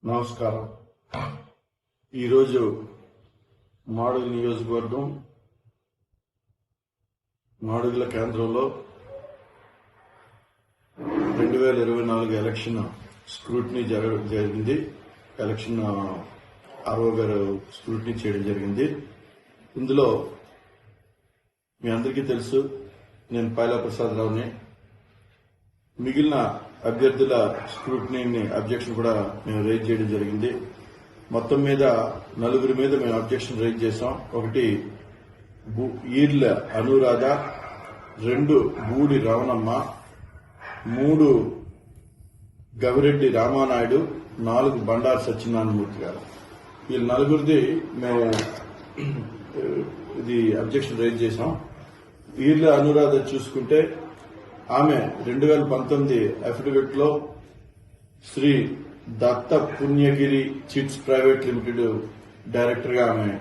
నమస్కారం. ఈరోజు మాడుగు నియోజకవర్గం మాడుగుల కేంద్రంలో 2024 ఎలక్షన్ స్క్రూటినీ జరిగింది. ఎలక్షన్ ఆర్ఓ గారు స్క్రూటినీ చేయడం జరిగింది. ఇందులో మీ అందరికీ తెలుసు, నేను పైలా ప్రసాద్ రావుని. మిగిలిన అభ్యర్థుల స్క్రూటినీ అబ్జెక్షన్ కూడా మేము రైజ్ చేయడం జరిగింది. మొత్తం మీద 4 మీద మేము అబ్జెక్షన్ రైజ్ చేశాం. 1 ఈర్ల అనురాధ, 2 బూడి రమణమ్మ, 3 గవిరెడ్డి రామానాయుడు, 4 బండారు సత్యనారాయణమూర్తి గారు. వీళ్ళ 4 మేము ఇది అబ్జెక్షన్ రైజ్ చేశాం. ఈర్ల అనురాధ చూసుకుంటే ఆమె 2019 అఫిడవిట్ లో Shri Datta Punyagiri chits private limited director గా ఆమె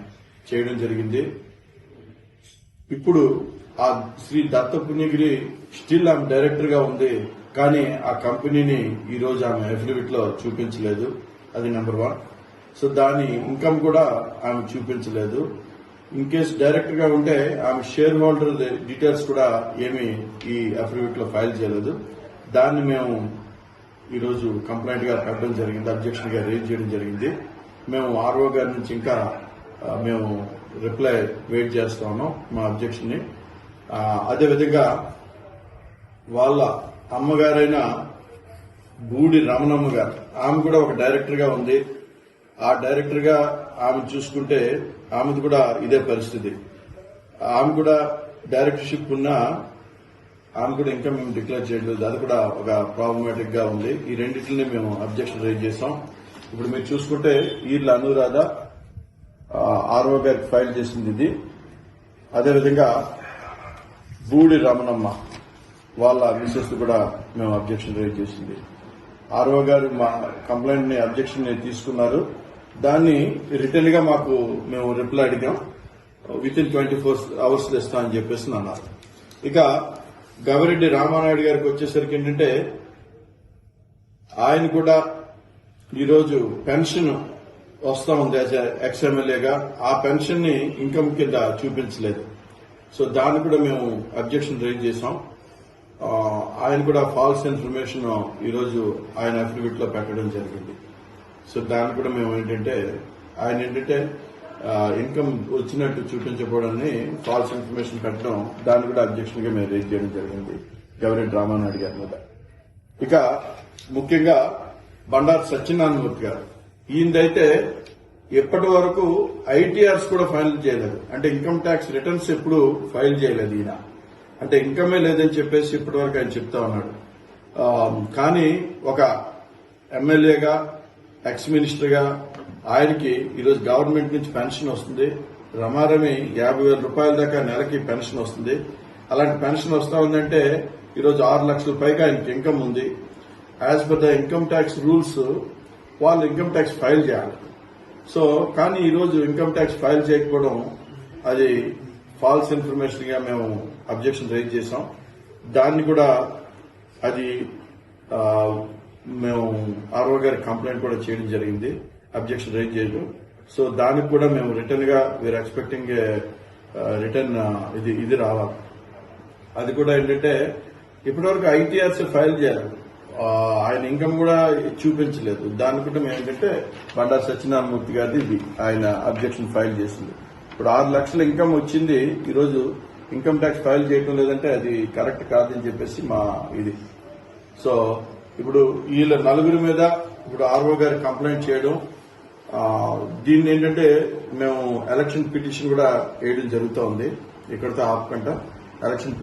చేయడం జరిగింది. ఇప్పుడు ఆ శ్రీ దత్త పుణ్యగిరి స్టిల్ ఆమె డైరెక్టర్ గా ఉంది, కానీ ఆ కంపెనీని ఈ రోజు ఆమె అఫిడవిట్ లో చూపించలేదు. అది నెంబర్ 1. సో దాని ఇన్కమ్ కూడా ఆమె చూపించలేదు. ఇన్ కేసు డైరెక్టర్ గా ఉంటే ఆమె షేర్ హోల్డర్ డీటెయిల్స్ కూడా ఏమి ఈ అఫిడవిట్ లో ఫైల్ చేయలేదు. దాన్ని మేము ఈరోజు కంప్లైంట్ గా పెట్టడం జరిగింది, అబ్జెక్షన్ గా రేజ్ చేయడం జరిగింది. మేము ఆర్ఓ గారి నుంచి ఇంకా మేము రిప్లై వెయిట్ చేస్తా ఉన్నాం మా అబ్జెక్షన్ ని. అదేవిధంగా వాళ్ళ అమ్మగారైన బూడి రమణమ్మ గారు, ఆమె కూడా ఒక డైరెక్టర్ గా ఉంది. ఆ డైరెక్టర్ గా ఆమె చూసుకుంటే ఆమెది కూడా ఇదే పరిస్థితి. ఆమె కూడా డైరెక్టర్షిప్ ఉన్నా ఆమె కూడా ఇంకా మేము డిక్లేర్ చేయలేదు. అది కూడా ఒక ప్రాబ్లమాటిక్ గా ఉంది. ఈ రెండింటిని మేము అబ్జెక్షన్ రైజ్ చేశాం. ఇప్పుడు మీరు చూసుకుంటే ఈర్ల అనురాధ ఆర్ఓ గారికి ఫైల్ చేసింది ఇది. అదేవిధంగా బూడి రమణమ్మ వాళ్ళ మిసెస్ కూడా మేము అబ్జెక్షన్ రైజ్ చేసింది. ఆర్ఓ గారు మా కంప్లైంట్ ని అబ్జెక్షన్ ని తీసుకున్నారు. దాన్ని రిటర్న్ గా మాకు మేము రిప్లై అడిగాం. విత్ ఇన్ 24 hours ఇస్తా అని చెప్పేసి అన్నారు. ఇక గవిరెడ్డి రామానాయుడు గారికి వచ్చేసరికి ఏంటంటే ఆయన కూడా ఈరోజు పెన్షన్ వస్తా ఉంది యాజ్ ఎక్స్ ఎమ్మెల్యేగా. ఆ పెన్షన్ ని ఇన్కమ్ కింద చూపించలేదు. సో దాన్ని కూడా మేము అబ్జెక్షన్ రైజ్ చేశాం. ఆయన కూడా ఫాల్స్ ఇన్ఫర్మేషన్ ఈరోజు ఆయన అఫిడవిట్ లో పెట్టడం జరిగింది. సో దాన్ని కూడా మేము ఆయన ఇన్కమ్ వచ్చినట్టు చూపించకపోవడాన్ని ఫాల్స్ ఇన్ఫర్మేషన్ పెట్టడం, దాన్ని కూడా అబ్జెక్షన్ గా మేము రైజ్ చేయడం జరిగింది గవిరెడ్డి రామానాయుడు గారి మీద. ఇక ముఖ్యంగా బండారు సత్యనారాయణమూర్తి గారు, ఈయనదైతే ఎప్పటి వరకు ఐటీఆర్స్ కూడా ఫైల్ చేయలేదు. అంటే ఇన్కమ్ ట్యాక్స్ రిటర్న్స్ ఎప్పుడు ఫైల్ చేయలేదు ఈయన. అంటే ఇన్కమే లేదని చెప్పేసి ఇప్పటి వరకు ఆయన చెప్తా ఉన్నాడు. కానీ ఒక ఎమ్మెల్యేగా, ఎక్స్ మినిస్టర్ గా ఆయనకి ఈరోజు గవర్నమెంట్ నుంచి పెన్షన్ వస్తుంది. రమారమి 50,000 రూపాయల దాకా నెలకి పెన్షన్ వస్తుంది. అలాంటి పెన్షన్ వస్తా ఉందంటే ఈరోజు 6 లక్షల పైగా ఆయనకి ఇన్కమ్ ఉంది. As per the income tax rules వాళ్ళు ఇన్కమ్ ట్యాక్స్ ఫైల్ చేయాలి. సో కానీ ఈరోజు ఇన్కమ్ ట్యాక్స్ ఫైల్ చేయకపోవడం అది ఫాల్స్ ఇన్ఫర్మేషన్ గా మేము అబ్జెక్షన్ రైజ్ చేశాం. దాన్ని కూడా అది మేము ఆర్ఓ గారి కంప్లైంట్ కూడా చేయడం జరిగింది, అబ్జెక్షన్ రైజ్ చేయడం. సో దానికి కూడా మేము రిటర్న్ గా వీఆర్ ఎక్స్పెక్టింగ్ రిటర్న్ ఇది రావాలి. అది కూడా ఇప్పటివరకు ఐటీఆర్స్ ఫైల్ చేయాలి. ఆయన ఇన్కమ్ కూడా చూపించలేదు. దాన్ని కూడా మేము బండారు సత్యనారాయణమూర్తి గారిది ఇది ఆయన అబ్జెక్షన్ ఫైల్ చేసింది. ఇప్పుడు 6 లక్షల ఇన్కమ్ వచ్చింది, ఈరోజు ఇన్కమ్ ట్యాక్స్ ఫైల్ చేయడం లేదంటే అది కరెక్ట్ కాదని చెప్పేసి మా ఇది. సో ఇప్పుడు వీళ్ళ 4 మీద ఇప్పుడు ఆర్ఓ గారి కంప్లైంట్ చేయడం, దీన్ని మేము ఎలక్షన్ పిటిషన్ కూడా వేయడం జరుగుతూ ఉంది. ఇక్కడితో ఆపకుండా ఎలక్షన్